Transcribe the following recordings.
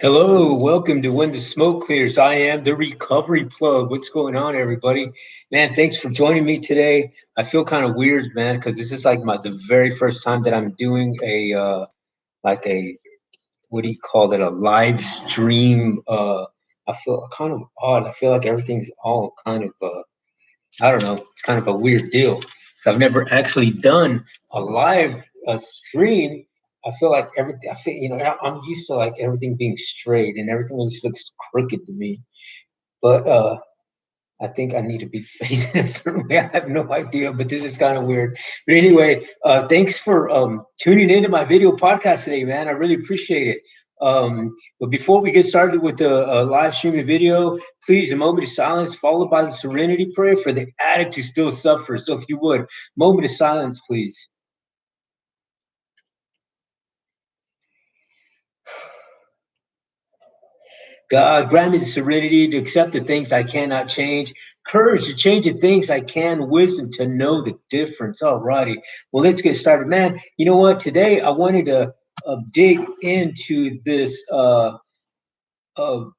Hello, welcome to When the Smoke Clears. I am the recovery plug. What's going on, everybody? Man, thanks for joining me today. I feel kind of weird, man, because this is like the very first time that I'm doing a like a what do you call it, a live stream. I feel kind of odd. I feel like everything's all kind of I don't know. It's kind of a weird deal. 'Cause I've never actually done a live stream. I feel like everything. I feel I'm used to like everything being straight and everything just looks crooked to me. But I think I need to be facing a certain way. I have no idea, but this is kind of weird. But anyway, thanks for tuning into my video podcast today, man. I really appreciate it. But before we get started with the live streaming video, please a moment of silence followed by the serenity prayer for the addict who still suffers. So if you would, moment of silence, please. God, grant me the serenity to accept the things I cannot change, courage to change the things I can, wisdom to know the difference. All righty. Well, let's get started. Man, you know what? Today I wanted to dig into this,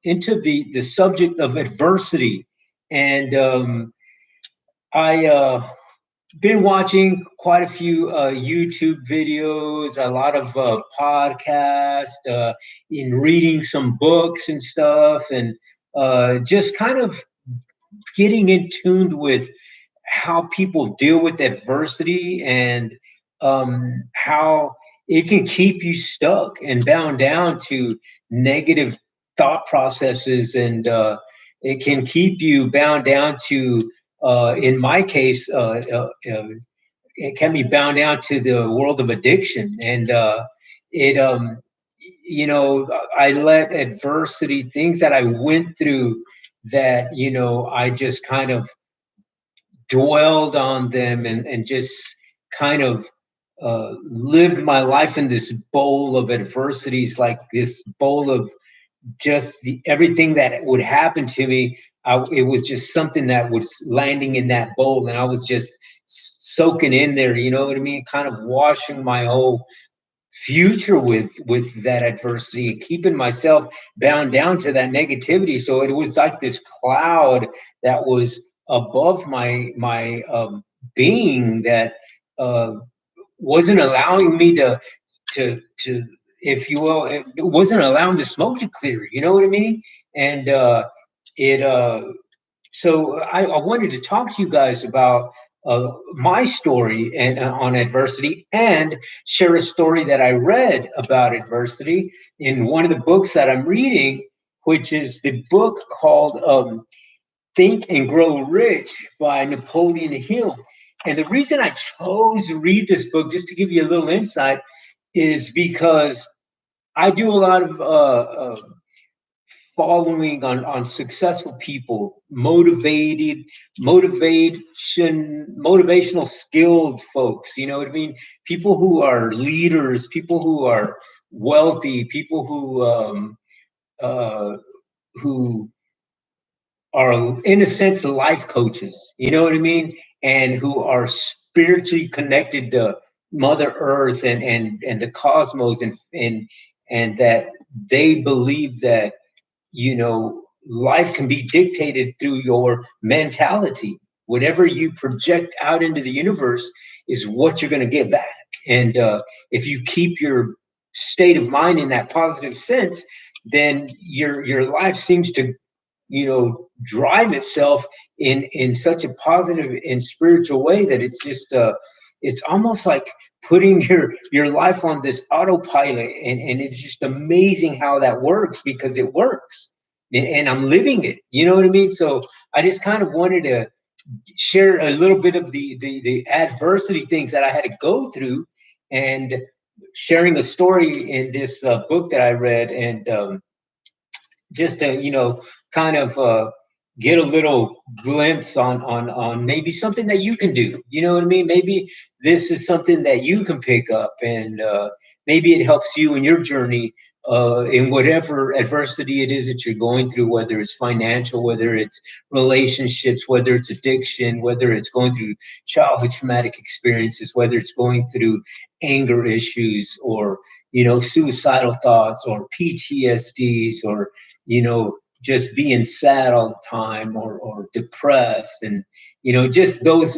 into the subject of adversity. And I been watching quite a few YouTube videos, a lot of podcasts, in reading some books and stuff, and just kind of getting in tuned with how people deal with adversity and how it can keep you stuck and bound down to negative thought processes, and it can keep you bound down to, in my case, it can be bound down to the world of addiction. And it I let adversity, things that I went through, that I just kind of dwelled on them, and just kind of lived my life in this bowl of adversities, like this bowl of just everything that would happen to me. It was just something that was landing in that bowl, and I was just soaking in there. You know what I mean? Kind of washing my whole future with that adversity, and keeping myself bound down to that negativity. So it was like this cloud that was above my being, that uh, wasn't allowing me to, if you will, it wasn't allowing the smoke to clear. You know what I mean? And it so I wanted to talk to you guys about my story and on adversity, and share a story that I read about adversity in one of the books that I'm reading, which is the book called Think and Grow Rich by Napoleon Hill. And the reason I chose to read this book, just to give you a little insight, is because I do a lot of following on successful people, motivational, skilled folks. You know what I mean? People who are leaders, people who are wealthy, people uh, who are, in a sense, life coaches. You know what I mean? And who are spiritually connected to Mother Earth and the cosmos, and that they believe that, life can be dictated through your mentality. Whatever you project out into the universe is what you're going to get back. And if you keep your state of mind in that positive sense, then your life seems to, drive itself in such a positive and spiritual way, that it's just it's almost like putting your life on this autopilot, and it's just amazing how that works, because it works, and I'm living it. You know what I mean? So I just kind of wanted to share a little bit of the adversity things that I had to go through, and sharing a story in this book that I read, and just to, kind of get a little glimpse on maybe something that you can do. You know what I mean? Maybe this is something that you can pick up, and maybe it helps you in your journey in whatever adversity it is that you're going through, whether it's financial, whether it's relationships, whether it's addiction, whether it's going through childhood traumatic experiences, whether it's going through anger issues or, suicidal thoughts or PTSDs or, just being sad all the time or depressed and, just those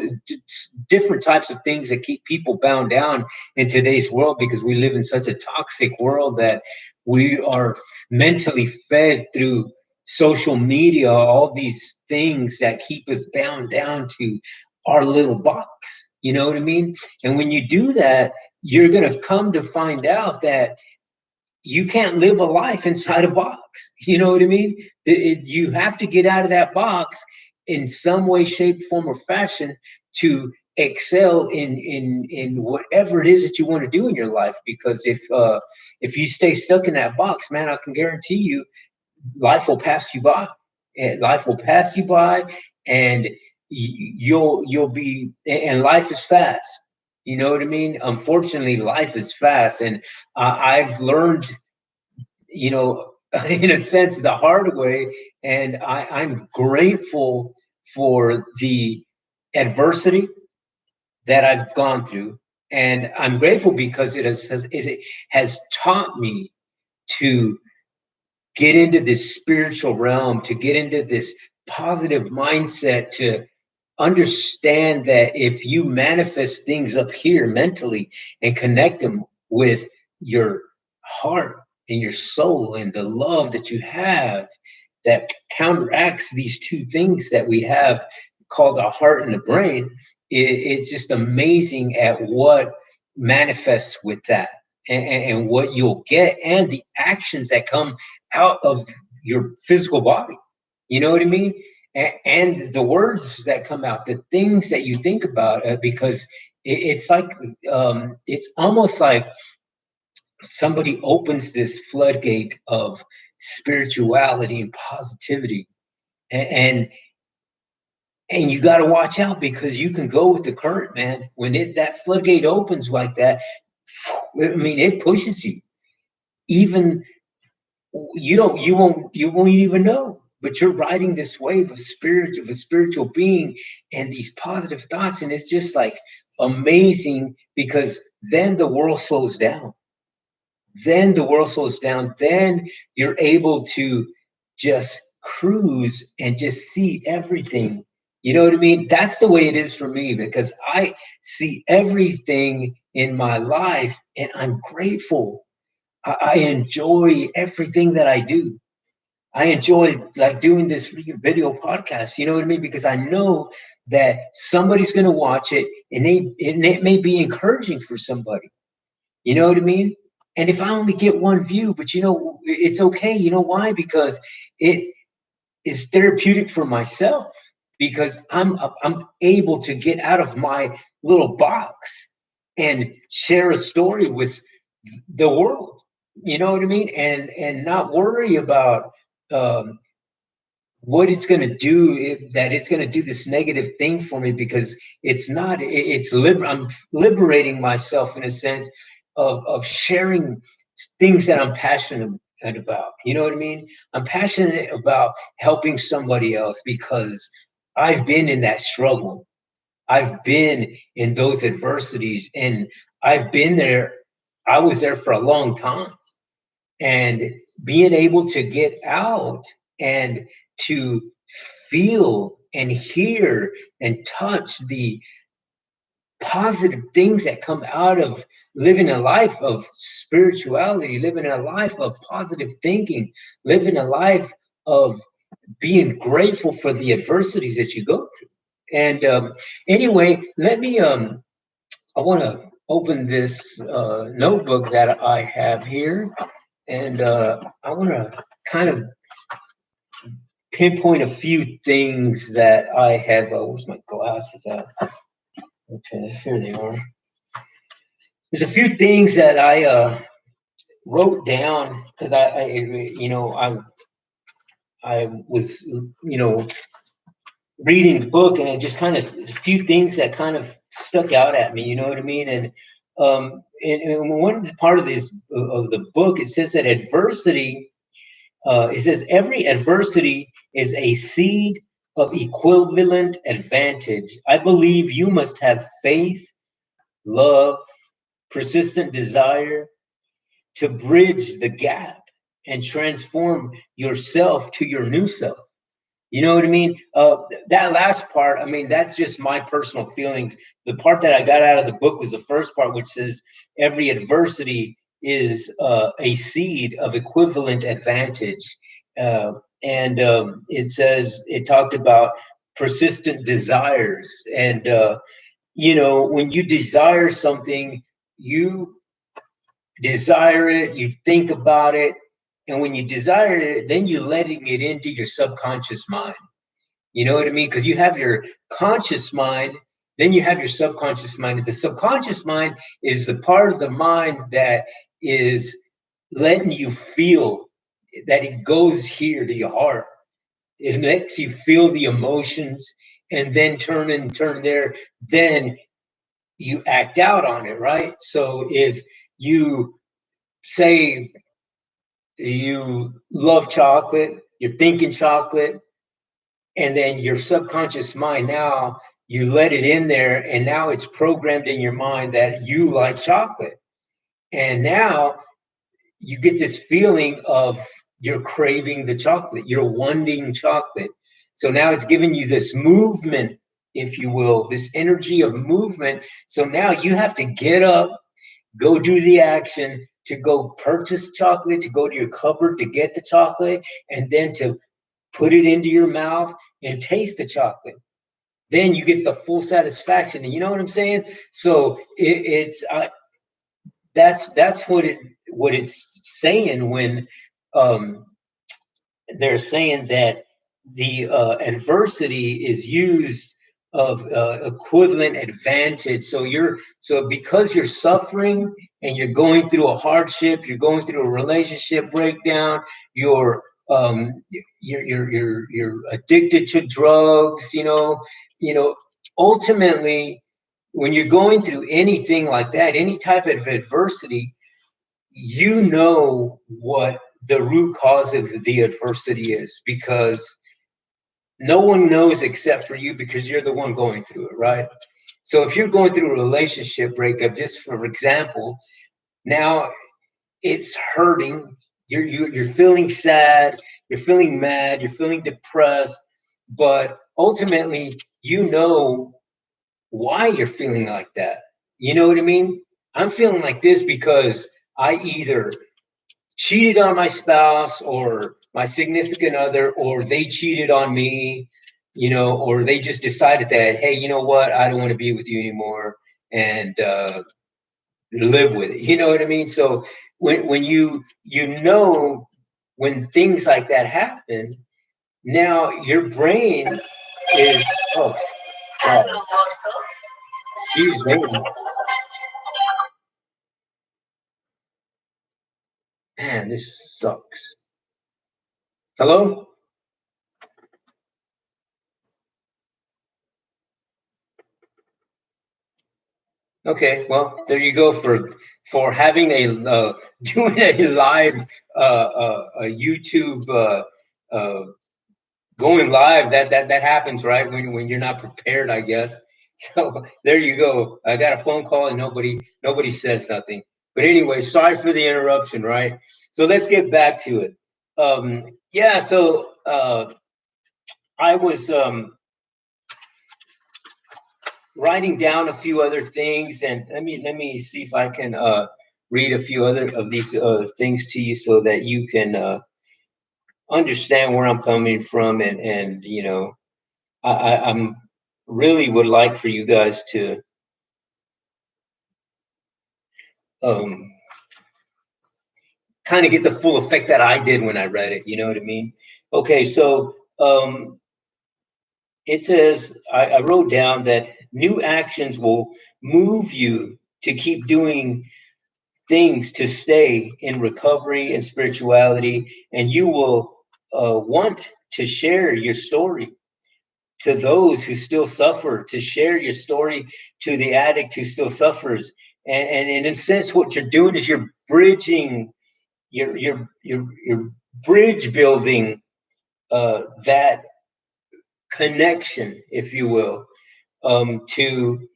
different types of things that keep people bound down in today's world because we live in such a toxic world that we are mentally fed through social media, all these things that keep us bound down to our little box. You know what I mean? And when you do that, you're going to come to find out that you can't live a life inside a box. You know what I mean? You have to get out of that box in some way, shape, form, or fashion to excel in whatever it is that you want to do in your life. Because if you stay stuck in that box, man, I can guarantee you, life will pass you by. And life will pass you by, and you'll be. And life is fast. You know what I mean? Unfortunately, life is fast, and I've learned, in a sense, the hard way. And I'm grateful for the adversity that I've gone through. And I'm grateful because it has taught me to get into this spiritual realm, to get into this positive mindset, to understand that if you manifest things up here mentally and connect them with your heart and your soul and the love that you have, that counteracts these two things that we have called our heart and the brain, it's just amazing at what manifests with that, and what you'll get, and the actions that come out of your physical body. You know what I mean? And the words that come out, the things that you think about, because it's like, it's almost like somebody opens this floodgate of spirituality and positivity, and and you got to watch out because you can go with the current, man. When that floodgate opens like that, I mean, it pushes you. Even you won't even know, but you're riding this wave of a spiritual being and these positive thoughts, and it's just like amazing because then the world slows down. Then you're able to just cruise and just see everything. You know what I mean? That's the way it is for me because I see everything in my life and I'm grateful. I enjoy everything that I do. I enjoy like doing this video podcast. You know what I mean? Because I know that somebody's going to watch it, and it may be encouraging for somebody. You know what I mean? And if I only get one view, but it's okay. You know why? Because it is therapeutic for myself. Because I'm able to get out of my little box and share a story with the world. You know what I mean? And not worry about um, what it's going to do, that it's going to do this negative thing for me, because it's not. I'm liberating myself in a sense of sharing things that I'm passionate about. You know what I mean? I'm passionate about helping somebody else because I've been in that struggle. I've been in those adversities, and I've been there. I was there for a long time, and being able to get out and to feel and hear and touch the positive things that come out of living a life of spirituality, living a life of positive thinking, living a life of being grateful for the adversities that you go through. And anyway, I want to open this notebook that I have here, and I want to kind of pinpoint a few things that I have. Where's my glasses at? Okay, here they are. There's a few things that I wrote down because I was reading the book, and it just kind of, a few things that kind of stuck out at me. You know what I mean? And And one part of this of the book, it says that adversity. It says every adversity is a seed of equivalent advantage. I believe you must have faith, love, persistent desire to bridge the gap and transform yourself to your new self. You know what I mean? That last part, I mean, that's just my personal feelings. The part that I got out of the book was the first part, which says every adversity is a seed of equivalent advantage. Uh, and it says, it talked about persistent desires. And, when you desire something, you desire it, you think about it. And when you desire it, then you're letting it into your subconscious mind. You know what I mean? Because you have your conscious mind, then you have your subconscious mind. And the subconscious mind is the part of the mind that is letting you feel that it goes here to your heart. It makes you feel the emotions and then turn there. Then you act out on it, right? So if you say you love chocolate, you're thinking chocolate, and then your subconscious mind, now you let it in there and now it's programmed in your mind that you like chocolate, and now you get this feeling of you're craving the chocolate, you're wanting chocolate. So now it's giving you this movement, if you will, this energy of movement. So now you have to get up, go do the action to go purchase chocolate, to go to your cupboard to get the chocolate, and then to put it into your mouth and taste the chocolate. Then you get the full satisfaction. And you know what I'm saying? So it's that's what it's saying when um, they're saying that the adversity is used of equivalent advantage. So because you're suffering and you're going through a hardship, you're going through a relationship breakdown, you're you're addicted to drugs, ultimately when you're going through anything like that, any type of adversity, you know what the root cause of the adversity is, because no one knows except for you, because you're the one going through it, right? So if you're going through a relationship breakup, just for example, now it's hurting. You're feeling sad, you're feeling mad, you're feeling depressed, but ultimately you know why you're feeling like that. You know what I mean? I'm feeling like this because I either cheated on my spouse or my significant other, or they cheated on me, or they just decided that, hey, you know what, I don't want to be with you anymore, and live with it. You know what I mean? So when when things like that happen, now your brain is, oh, God, excuse me, man, this sucks. Hello? Okay, well, there you go for having a doing a live a YouTube uh, going live. That happens, right, when you're not prepared, I guess. So there you go. I got a phone call and nobody says nothing. But anyway, sorry for the interruption, right? So let's get back to it. Yeah, so I was writing down a few other things, and let me see if I can read a few other of these things to you so that you can understand where I'm coming from, and I'm really would like for you guys to um, kind of get the full effect that I did when I read it. You know what I mean? Okay, so it says I wrote down that new actions will move you to keep doing things to stay in recovery and spirituality, and you will want to share your story to those who still suffer, to share your story to the addict who still suffers. And in a sense, what you're doing is you're bridging, you're bridge building that connection, if you will, to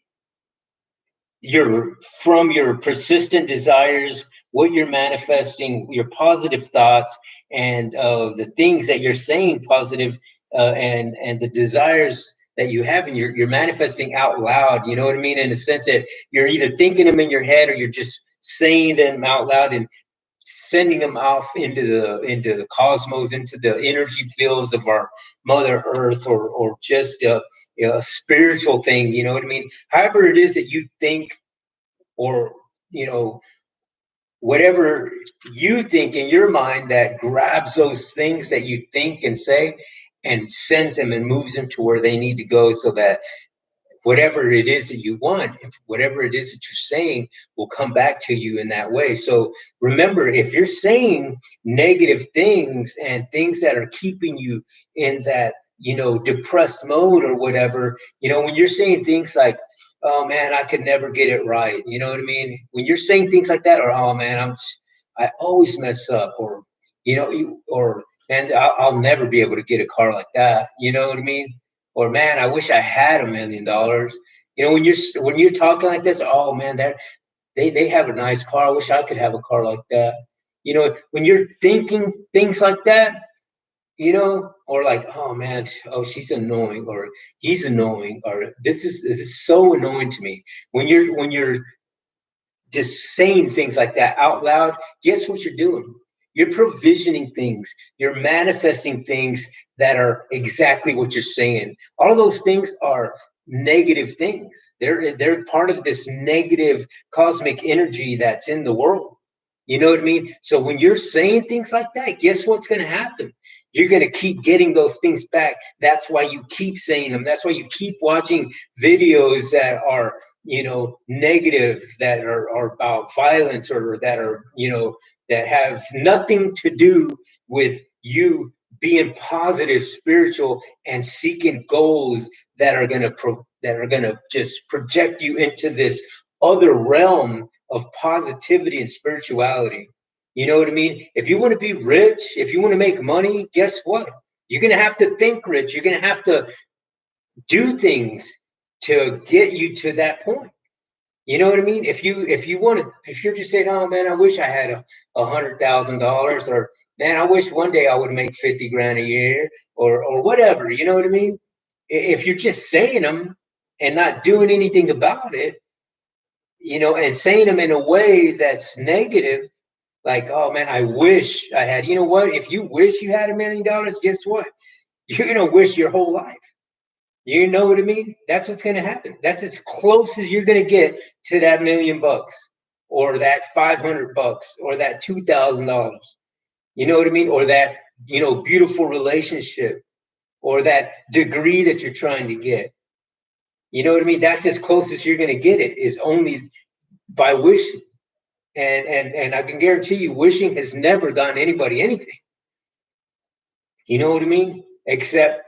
your from your persistent desires, what you're manifesting, your positive thoughts, and the things that you're saying positive, and the desires that you have, and you're manifesting out loud. You know what I mean? In the sense that you're either thinking them in your head or you're just saying them out loud and sending them off into the cosmos, into the energy fields of our Mother Earth, or just a spiritual thing. You know what I mean? However it is that you think, or you know whatever you think in your mind that grabs those things that you think and say and sends them and moves them to where they need to go, so that whatever it is that you want, whatever it is that you're saying, will come back to you in that way. So remember, if you're saying negative things and things that are keeping you in that, depressed mode or whatever, when you're saying things like, oh man, I could never get it right. You know what I mean? When you're saying things like that, or oh man, I always mess up, or, or man, I'll never be able to get a car like that. You know what I mean? Or man, I wish I had $1 million. When you're talking like this, oh man, that they have a nice car. I wish I could have a car like that. When you're thinking things like that, or like, oh man, oh she's annoying, or he's annoying, or this is so annoying to me. When you're just saying things like that out loud, guess what you're doing? You're provisioning things. You're manifesting things that are exactly what you're saying. All of those things are negative things. They're part of this negative cosmic energy that's in the world. You know what I mean? So when you're saying things like that, guess what's going to happen? You're going to keep getting those things back. That's why you keep saying them. That's why you keep watching videos that are, negative, that are about violence, or that are, that have nothing to do with you being positive, spiritual, and seeking goals that are going to just project you into this other realm of positivity and spirituality. You know what I mean? If you want to be rich, if you want to make money, guess what? You're going to have to think rich. You're going to have to do things to get you to that point. You know what I mean? If you're just saying, "Oh man, I wish I had $100,000," or "Man, I wish one day I would make 50 grand a year," or whatever. You know what I mean? If you're just saying them and not doing anything about it, and saying them in a way that's negative, like, "Oh man, I wish I had." You know what? If you wish you had $1 million, guess what? You're gonna wish your whole life. You know what I mean? That's what's going to happen. That's as close as you're going to get to that $1,000,000, or that $500, or that $2,000. You know what I mean? Or that, beautiful relationship, or that degree that you're trying to get. You know what I mean? That's as close as you're going to get it, is only by wishing. And I can guarantee you, wishing has never gotten anybody anything. You know what I mean? Except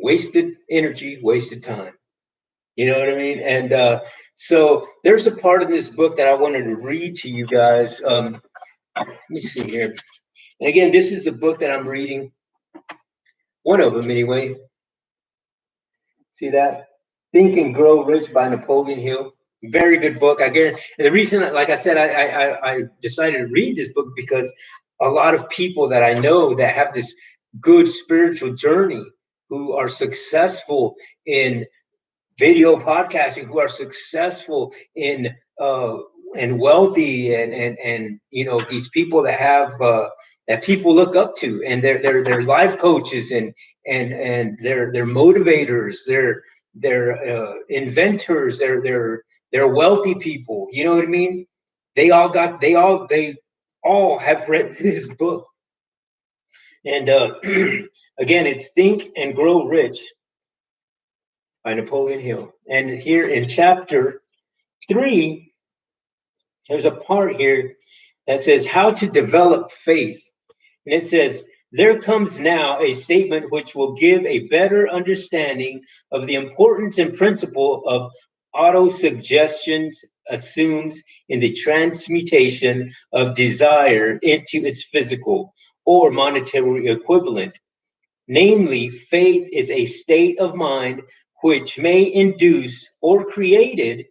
wasted energy, wasted time. You know what I mean? And so there's a part of this book that I wanted to read to you guys. Let me see here. And again, this is the book that I'm reading. One of them, anyway. See that? Think and Grow Rich by Napoleon Hill. Very good book. I guarantee. The reason, like I said, I decided to read this book because a lot of people that I know that have this good spiritual journey, who are successful in video podcasting, who are successful in and wealthy, and these people that have that people look up to, and they're life coaches, and they're motivators, they're inventors, they're wealthy people. You know what I mean? They all have read this book. And again, it's Think and Grow Rich by Napoleon Hill. And here in chapter 3, there's a part here that says how to develop faith. And it says, there comes now a statement which will give a better understanding of the importance and principle of Autosuggestion assumes in the transmutation of desire into its physical or monetary equivalent. Namely, faith is a state of mind which may induce or created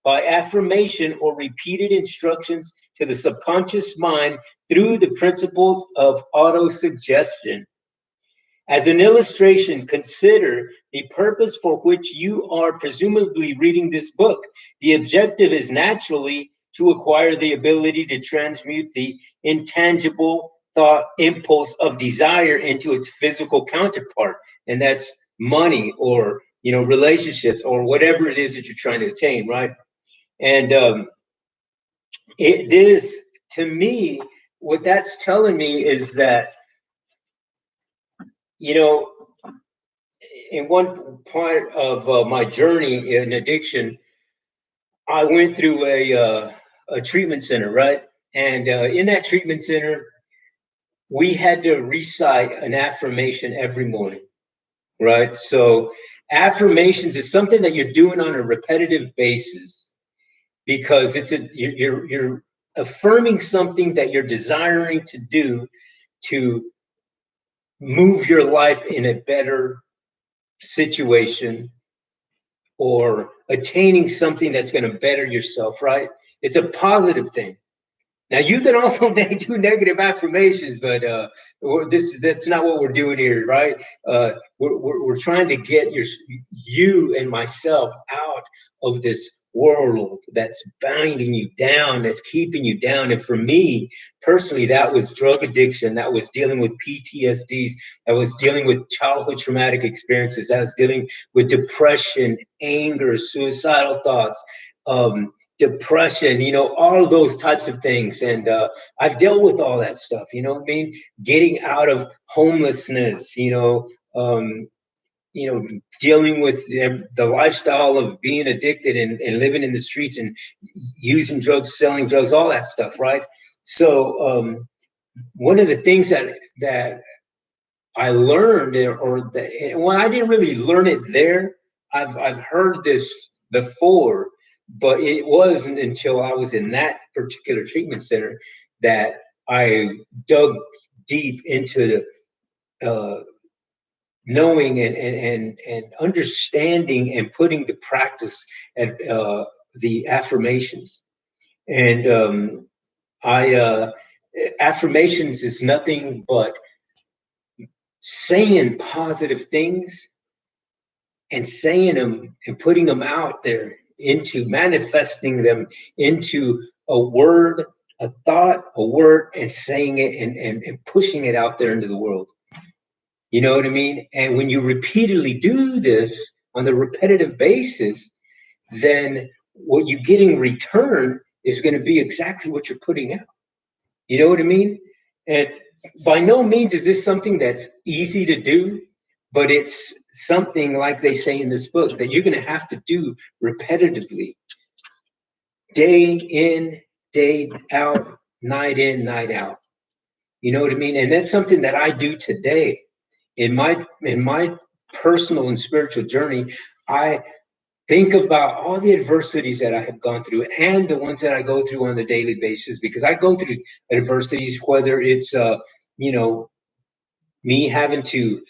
by affirmation or repeated instructions to the subconscious mind through the principles of autosuggestion. As an illustration, consider the purpose for which you are presumably reading this book. The objective is naturally to acquire the ability to transmute the intangible thought impulse of desire into its physical counterpart, and that's money or relationships or whatever it is that you're trying to attain, right? And it is, to me, what that's telling me is that you know in one part of my journey in addiction, I went through a treatment center, right? And in that treatment center, we had to recite an affirmation every morning, right? So affirmations is something that you're doing on a repetitive basis because you're affirming something that you're desiring to do to move your life in a better situation or attaining something that's going to better yourself, right? It's a positive thing. Now you can also do negative affirmations, but that's not what we're doing here, right? We're trying to get you and myself out of this world that's binding you down, that's keeping you down. And for me personally, that was drug addiction, that was dealing with PTSDs, that was dealing with childhood traumatic experiences, that was dealing with depression, anger, suicidal thoughts. Depression, all of those types of things. And I've dealt with all that stuff, you know what I mean? Getting out of homelessness, dealing with the lifestyle of being addicted and living in the streets and using drugs, selling drugs, all that stuff, right? So one of the things that I learned, well, I didn't really learn it there. I've heard this before, but it wasn't until I was in that particular treatment center that I dug deep into the knowing and understanding and putting to practice at the affirmations. And I affirmations is nothing but saying positive things and saying them and putting them out there into manifesting them into a word, a thought, a word, and saying it and pushing it out there into the world. You know what I mean? And when you repeatedly do this on the repetitive basis, then what you get in return is going to be exactly what you're putting out. You know what I mean? And by no means is this something that's easy to do, but it's something, like they say in this book, that you're going to have to do repetitively, day in, day out, night in, night out. You know what I mean? And that's something that I do today in my personal and spiritual journey. I think about all the adversities that I have gone through and the ones that I go through on a daily basis, because I go through adversities, whether it's you know me having to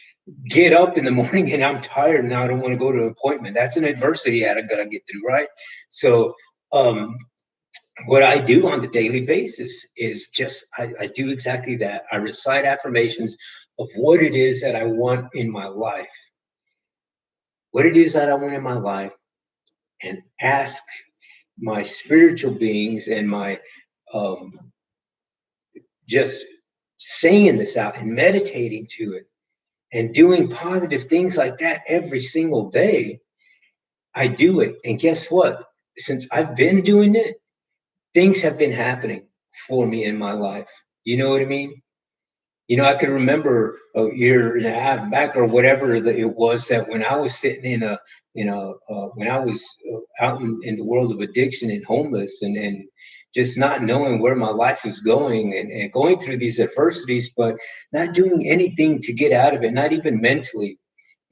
get up in the morning and I'm tired and I don't want to go to an appointment. That's an adversity that I gotta get through, right? So what I do on the daily basis is just I do exactly that. I recite affirmations of what it is that I want in my life, what it is that I want in my life, and ask my spiritual beings and my um, just saying this out and meditating to it and doing positive things like that every single day. I do it. And guess what? Since I've been doing it, things have been happening for me in my life. You know what I mean? I can remember a year and a half back or whatever that it was, that when I was sitting when I was out in the world of addiction and homeless and just not knowing where my life was going and going through these adversities, but not doing anything to get out of it, not even mentally.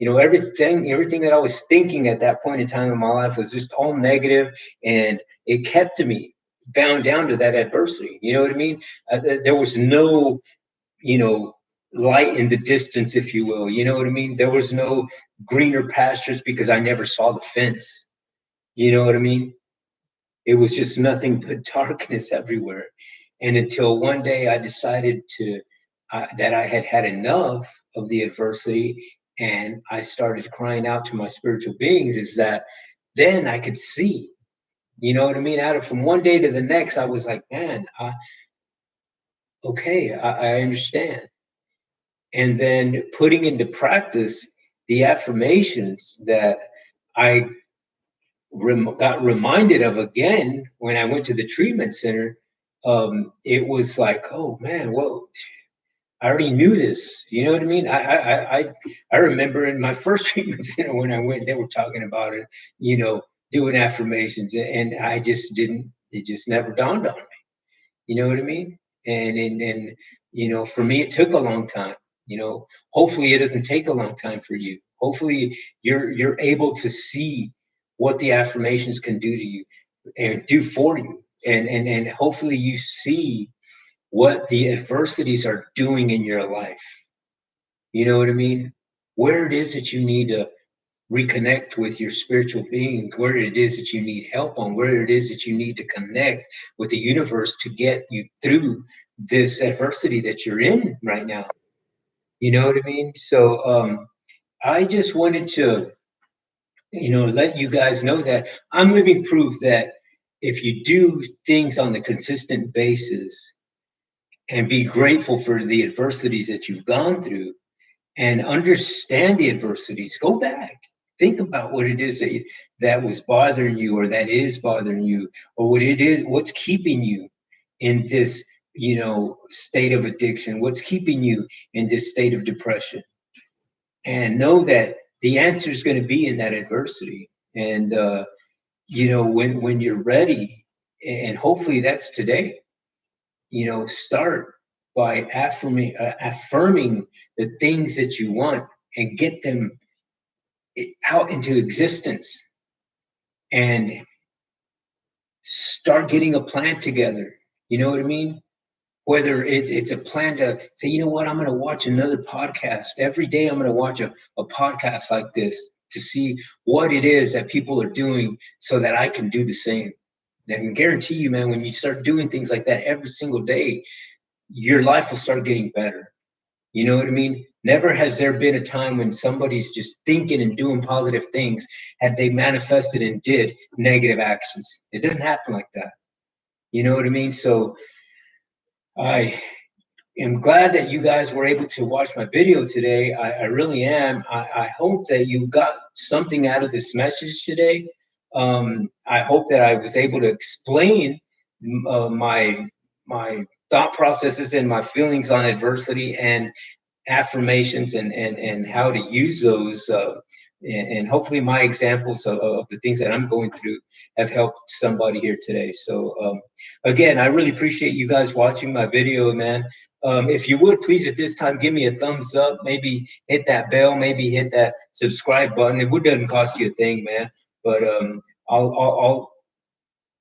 Everything that I was thinking at that point in time in my life was just all negative, and it kept me bound down to that adversity. You know what I mean? There was no, you know, light in the distance, if you will. You know what I mean? There was no greener pastures because I never saw the fence. You know what I mean? It was just nothing but darkness everywhere. And until one day I decided that I had had enough of the adversity, and I started crying out to my spiritual beings, is that then I could see, you know what I mean? Out of from one day to the next, I was like, man, okay, I understand. And then putting into practice the affirmations that I got reminded of again when I went to the treatment center. It was like, oh man, well, I already knew this. You know what I mean? I remember in my first treatment center when I went, they were talking about it, doing affirmations, and I just didn't. It just never dawned on me. You know what I mean? And for me, it took a long time. Hopefully, it doesn't take a long time for you. Hopefully, you're able to see what the affirmations can do to you and do for you, and hopefully, you see what the adversities are doing in your life. You know what I mean? Where it is that you need to reconnect with your spiritual being, where it is that you need help on, where it is that you need to connect with the universe to get you through this adversity that you're in right now. You know what I mean? So I just wanted to, let you guys know that I'm living proof that if you do things on a consistent basis and be grateful for the adversities that you've gone through and understand the adversities, go back, think about what it is that was bothering you, or that is bothering you, or what's keeping you in this, state of addiction, what's keeping you in this state of depression, and know that the answer is going to be in that adversity. And when you're ready, and hopefully that's today, start by affirming the things that you want and get them out into existence, and start getting a plan together. You know what I mean? Whether it's a plan to say, you know what, I'm going to watch another podcast. Every day I'm going to watch a podcast like this to see what it is that people are doing so that I can do the same. And I can guarantee you, man, when you start doing things like that every single day, your life will start getting better. You know what I mean? Never has there been a time when somebody's just thinking and doing positive things had they manifested and did negative actions. It doesn't happen like that. You know what I mean? So I am glad that you guys were able to watch my video today. I really am. I hope that you got something out of this message today. I hope that I was able to explain my thought processes and my feelings on adversity and affirmations, and how to use those, and hopefully my examples of the things that I'm going through have helped somebody here today. So again, I really appreciate you guys watching my video, man. If you would please at this time give me a thumbs up, maybe hit that bell, maybe hit that subscribe button. It doesn't cost you a thing, man. But I'll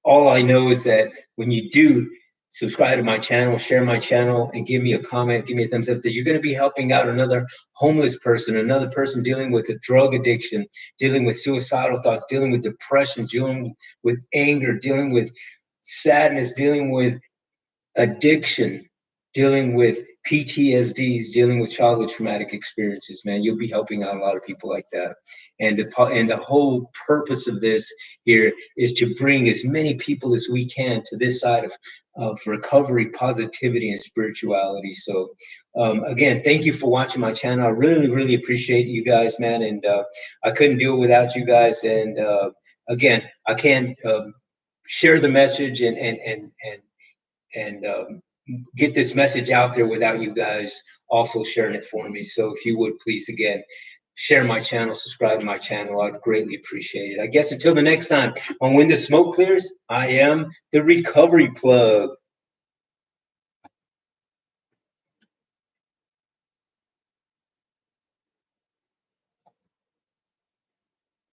all I know is that when you do subscribe to my channel, share my channel, and give me a comment, give me a thumbs up, that you're going to be helping out another homeless person, another person dealing with a drug addiction, dealing with suicidal thoughts, dealing with depression, dealing with anger, dealing with sadness, dealing with addiction, dealing with PTSDs, dealing with childhood traumatic experiences, man. You'll be helping out a lot of people like that. And the whole purpose of this here is to bring as many people as we can to this side of recovery, positivity, and spirituality. So again, thank you for watching my channel. I really, really appreciate you guys, man. And I couldn't do it without you guys. And again, I can't share the message and get this message out there without you guys also sharing it for me. So if you would please, again, share my channel, subscribe to my channel, I'd greatly appreciate it. I guess until the next time on When the Smoke Clears, I am the Recovery Plug.